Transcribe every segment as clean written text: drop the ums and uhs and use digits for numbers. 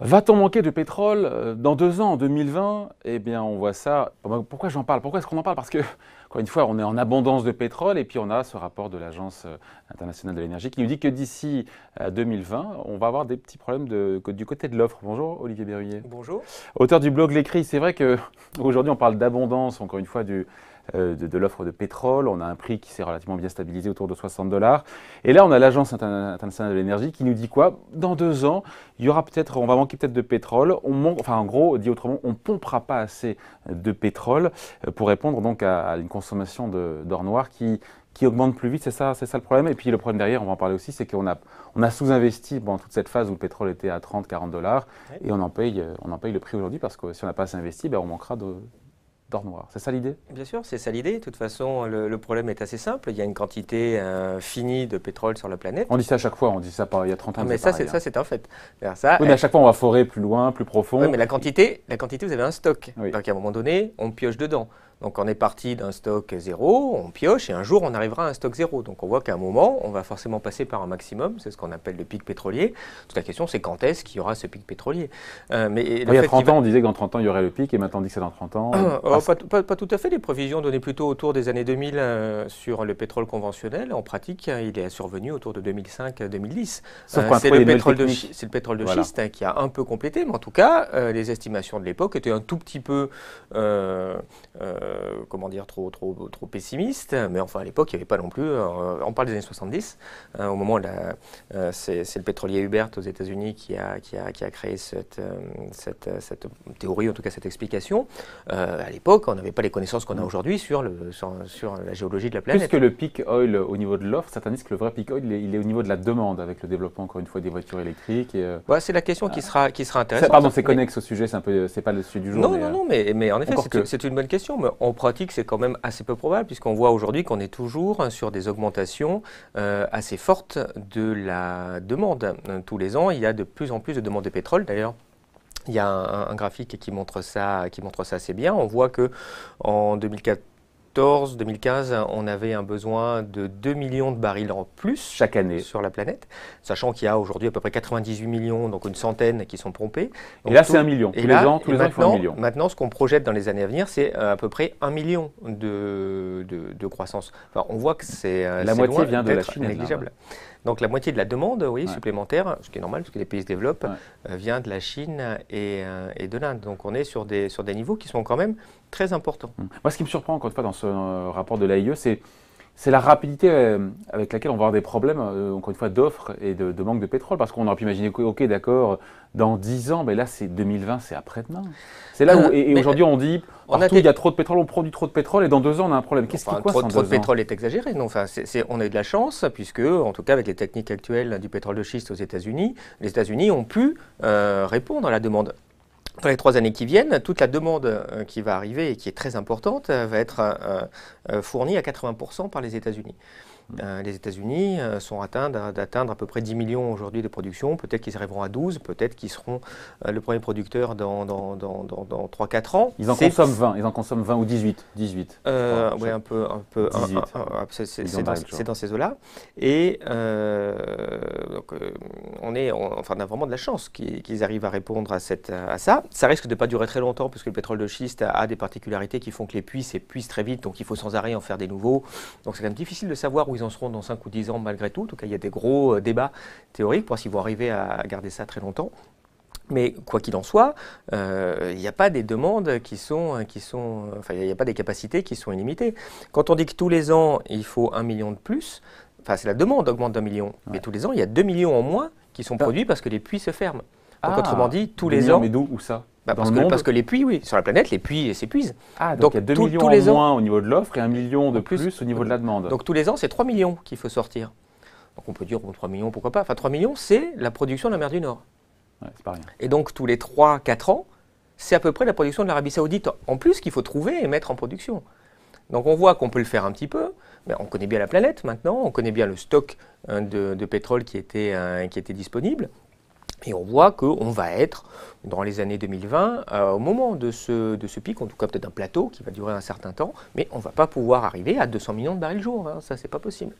Va-t-on manquer de pétrole dans 2 ans, en 2020? Eh bien, on voit ça. Pourquoi j'en parle? Pourquoi est-ce qu'on en parle? Parce que, encore une fois, on est en abondance de pétrole et puis on a ce rapport de l'Agence internationale de l'énergie qui nous dit que d'ici 2020, on va avoir des petits problèmes du côté de l'offre. Bonjour, Olivier Berruyer. Bonjour. Auteur du blog L'Écrit. C'est vrai qu'aujourd'hui, on parle d'abondance, encore une fois, de l'offre de pétrole. On a un prix qui s'est relativement bien stabilisé autour de 60 $. Et là, on a l'Agence internationale de l'énergie qui nous dit quoi? Dans 2 ans, on va manquer peut-être de pétrole. En gros, dit autrement, on ne pompera pas assez de pétrole pour répondre donc à une consommation d'or noir qui augmente plus vite. C'est ça le problème. Et puis le problème derrière, on va en parler aussi, c'est qu'on a sous-investi pendant toute cette phase où le pétrole était à 30, 40 $. Ouais. Et on en paye le prix aujourd'hui parce que si on n'a pas assez investi, on manquera d'or noir. C'est ça l'idée? Bien sûr, c'est ça l'idée. De toute façon, le problème est assez simple. Il y a une quantité finie de pétrole sur la planète. On dit ça à chaque fois, on dit ça il y a 30 ans. Mais ça, c'est un fait. Ça, oui, mais à chaque fois, on va forer plus loin, plus profond. Oui, mais la quantité, vous avez un stock. Oui. Donc à un moment donné, on pioche dedans. Donc on est parti d'un stock 0, on pioche et un jour on arrivera à un stock 0. Donc on voit qu'à un moment, on va forcément passer par un maximum, c'est ce qu'on appelle le pic pétrolier. Toute la question c'est quand est-ce qu'il y aura ce pic pétrolier. Il y a 30 ans, on disait que dans 30 ans il y aurait le pic et maintenant on dit que c'est dans 30 ans. Pas tout à fait, les prévisions donnaient plutôt autour des années 2000 sur le pétrole conventionnel. En pratique, il est survenu autour de 2005-2010. C'est le pétrole de schiste qui a un peu complété, mais en tout cas, les estimations de l'époque étaient un tout petit peu... trop pessimiste, mais enfin à l'époque il n'y avait pas non plus, on parle des années 70, au moment où c'est le pétrolier Hubert aux États-Unis qui a créé cette théorie, en tout cas cette explication. À l'époque on n'avait pas les connaissances qu'on a aujourd'hui sur la géologie de la planète. Plus que le peak oil au niveau de l'offre, certains disent que le vrai peak oil il est au niveau de la demande avec le développement encore une fois des voitures électriques. C'est la question qui sera intéressante. Pardon, c'est connexe au sujet, c'est pas le sujet du jour. Non, mais en effet c'est une bonne question, mais en pratique c'est quand même assez peu probable puisqu'on voit aujourd'hui qu'on est toujours sur des augmentations assez fortes de la demande. Tous les ans, il y a de plus en plus de demandes de pétrole. D'ailleurs, il y a un graphique qui montre ça assez bien. On voit qu'en 2014-2015, on avait un besoin de 2 millions de barils en plus chaque année sur la planète, sachant qu'il y a aujourd'hui à peu près 98 millions, donc une centaine qui sont pompés. Donc et là, c'est 1 million. Tous les ans, il faut 1 million. Maintenant, ce qu'on projette dans les années à venir, c'est à peu près 1 million de croissance. Enfin, on voit que c'est la moitié vient de la Chine, négligeable. Donc la moitié de la demande, supplémentaire, ce qui est normal parce que les pays se développent, vient de la Chine et de l'Inde. Donc on est sur des niveaux qui sont quand même très importants. Moi, ce qui me surprend encore une fois dans ce rapport de l'AIE, c'est la rapidité avec laquelle on va avoir des problèmes, encore une fois, d'offres et de manque de pétrole. Parce qu'on aurait pu imaginer, ok, d'accord, dans 10 ans, mais là, c'est 2020, c'est après-demain. C'est là où, et aujourd'hui, on dit, partout, il y a trop de pétrole, on produit trop de pétrole, et dans 2 ans, on a un problème. Qu'est-ce qui trop de pétrole est exagéré. Non, on a eu de la chance, puisque, en tout cas, avec les techniques actuelles du pétrole de schiste aux États-Unis, les États-Unis ont pu répondre à la demande. Dans les 3 années qui viennent, toute la demande qui va arriver et qui est très importante va être fournie à 80% par les États-Unis. Les États-Unis sont d'atteindre à peu près 10 millions aujourd'hui de production. Peut-être qu'ils arriveront à 12, peut-être qu'ils seront le premier producteur dans 3-4 ans. Ils en consomment 20 ou 18. Oui, un peu. 18. C'est dans ces eaux-là. Et donc, on a vraiment de la chance qu'ils arrivent à répondre à ça. Ça risque de ne pas durer très longtemps, puisque le pétrole de schiste a des particularités qui font que les puits s'épuisent très vite, donc il faut sans arrêt en faire des nouveaux. Donc c'est quand même difficile de savoir où ils en seront dans 5 ou 10 ans malgré tout. En tout cas, il y a des gros débats théoriques pour voir s'ils vont arriver à garder ça très longtemps. Mais quoi qu'il en soit, il n'y a pas des demandes il n'y a pas des capacités qui sont illimitées. Quand on dit que tous les ans, il faut 1 million de plus, c'est la demande augmente d'1 million. Mais tous les ans, il y a 2 millions en moins qui sont produits parce que les puits se ferment. Donc autrement dit, tous les ans... Mais d'où ça? Parce que les puits, sur la planète, les puits s'épuisent. Donc il y a 2 millions en moins au niveau de l'offre et 1 million de plus au niveau de la demande. Donc tous les ans, c'est 3 millions qu'il faut sortir. Donc on peut dire 3 millions, pourquoi pas. 3 millions, c'est la production de la mer du Nord. C'est pas rien. Et donc tous les 3-4 ans, c'est à peu près la production de l'Arabie Saoudite en plus qu'il faut trouver et mettre en production. Donc on voit qu'on peut le faire un petit peu, mais on connaît bien la planète maintenant, on connaît bien le stock de pétrole qui était disponible. Et on voit qu'on va être, dans les années 2020, au moment de ce pic, en tout cas peut-être un plateau qui va durer un certain temps, mais on ne va pas pouvoir arriver à 200 millions de barils jour, hein, ça c'est pas possible.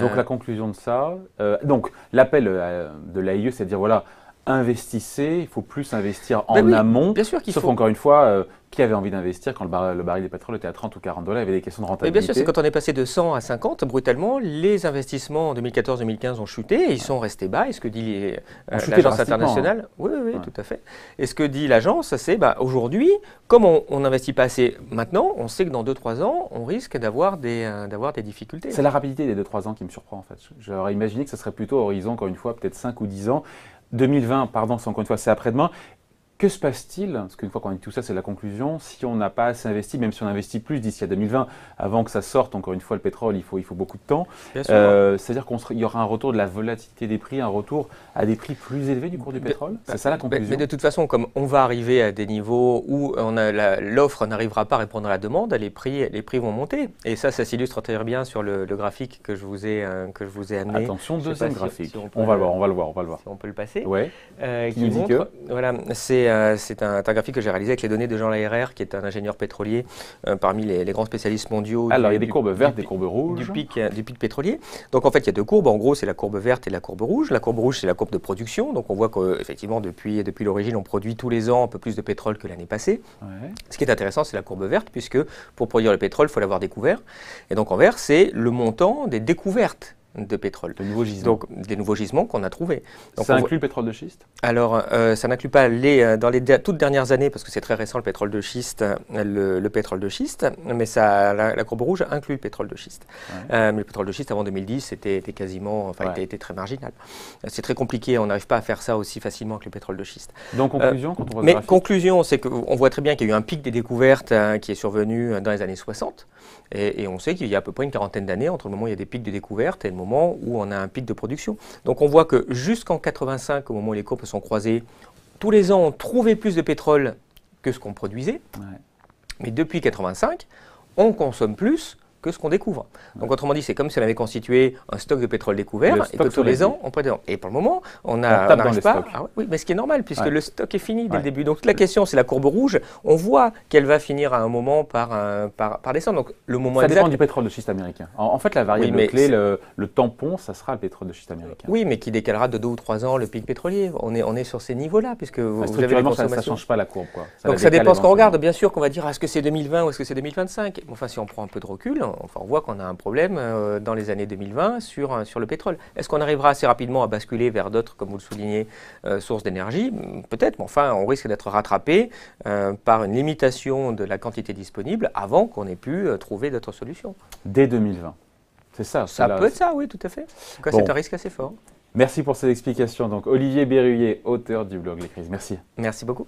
Donc la conclusion de ça, donc l'appel de l'AIE, c'est de dire voilà, investissez, il faut plus investir en amont. Bien sûr qu'il faut. Sauf encore une fois, qui avait envie d'investir quand le baril de pétrole était à 30 ou 40 $, il y avait des questions de rentabilité. Mais bien sûr, c'est quand on est passé de 100 à 50, brutalement, les investissements en 2014-2015 ont chuté et ils sont restés bas. Et ce que dit l'agence internationale, oui, tout à fait. Et ce que dit l'agence, c'est aujourd'hui, comme on n'investit pas assez maintenant, on sait que dans 2-3 ans, on risque d'avoir des difficultés. C'est la rapidité des 2-3 ans qui me surprend en fait. J'aurais imaginé que ce serait plutôt horizon, encore une fois, peut-être 5 ou 10 ans. 2020, pardon, c'est encore une fois, c'est après-demain. Que se passe-t-il? Parce qu'une fois qu'on dit tout ça, c'est la conclusion. Si on n'a pas assez investi, même si on investit plus d'ici à 2020, avant que ça sorte, encore une fois, le pétrole, il faut beaucoup de temps. C'est-à-dire qu'il y aura un retour de la volatilité des prix, un retour à des prix plus élevés du cours du pétrole? C'est ça la conclusion? Mais de toute façon, comme on va arriver à des niveaux où l'offre n'arrivera pas à répondre à la demande, les prix vont monter. Et ça s'illustre très bien sur le graphique que je vous ai amené. Attention, deuxième graphique. On va le voir. Si on peut le passer. Ouais. Qui montre, voilà, c'est un graphique que j'ai réalisé avec les données de Jean Laherrère, qui est un ingénieur pétrolier parmi les grands spécialistes mondiaux. Alors, il y a des courbes vertes, des courbes rouges. Du pic pétrolier. Donc, en fait, il y a deux courbes. En gros, c'est la courbe verte et la courbe rouge. La courbe rouge, c'est la courbe de production. Donc, on voit qu'effectivement, depuis l'origine, on produit tous les ans un peu plus de pétrole que l'année passée. Ouais. Ce qui est intéressant, c'est la courbe verte, puisque pour produire le pétrole, il faut l'avoir découvert. Et donc, en vert, c'est le montant des découvertes de pétrole. De nouveaux gisements. Donc, des nouveaux gisements qu'on a trouvés. Donc, ça inclut le pétrole de schiste? Alors, ça n'inclut pas dans les toutes dernières années, parce que c'est très récent le pétrole de schiste, le pétrole de schiste, mais la courbe rouge inclut le pétrole de schiste. Ouais. Mais le pétrole de schiste avant 2010, était quasiment, était très marginal. C'est très compliqué, on n'arrive pas à faire ça aussi facilement que le pétrole de schiste. Donc, conclusion, quand on voit mais conclusion, c'est qu'on voit très bien qu'il y a eu un pic des découvertes qui est survenu dans les années 60, et on sait qu'il y a à peu près une quarantaine d'années entre le moment où il y a des pics de découvertes et le moment où on a un pic de production. Donc on voit que jusqu'en 85, au moment où les courbes sont croisées, tous les ans on trouvait plus de pétrole que ce qu'on produisait. Ouais. Mais depuis 85, on consomme plus que ce qu'on découvre. Donc autrement dit, c'est comme si on avait constitué un stock de pétrole découvert et que tous les ans, on prend. Et pour le moment, on n'arrive pas. Oui, mais ce qui est normal, puisque le stock est fini dès le début. Donc toute la question, c'est la courbe rouge. On voit qu'elle va finir à un moment par descendre. Donc le moment ça dépend du pétrole de schiste américain. En fait, la variable clé, le tampon, ça sera le pétrole de schiste américain. Oui, mais qui décalera de 2 ou 3 ans le pic pétrolier. On est sur ces niveaux-là, puisque vous avez les consommations. Ça ne change pas la courbe, quoi. Donc ça dépend ce qu'on regarde. Bien sûr qu'on va dire, est-ce que c'est 2020 ou est-ce que c'est 2025 ? Enfin, si on prend un peu de recul, on voit qu'on a un problème dans les années 2020 sur le pétrole. Est-ce qu'on arrivera assez rapidement à basculer vers d'autres, comme vous le soulignez, sources d'énergie? Peut-être, mais enfin, on risque d'être rattrapé par une limitation de la quantité disponible avant qu'on ait pu trouver d'autres solutions. Dès 2020, c'est ça? Ça peut être ça, oui, tout à fait. En tout cas, c'est un risque assez fort. Merci pour ces explications. Donc, Olivier Berruyer, auteur du blog Les Crises. Merci. Merci beaucoup.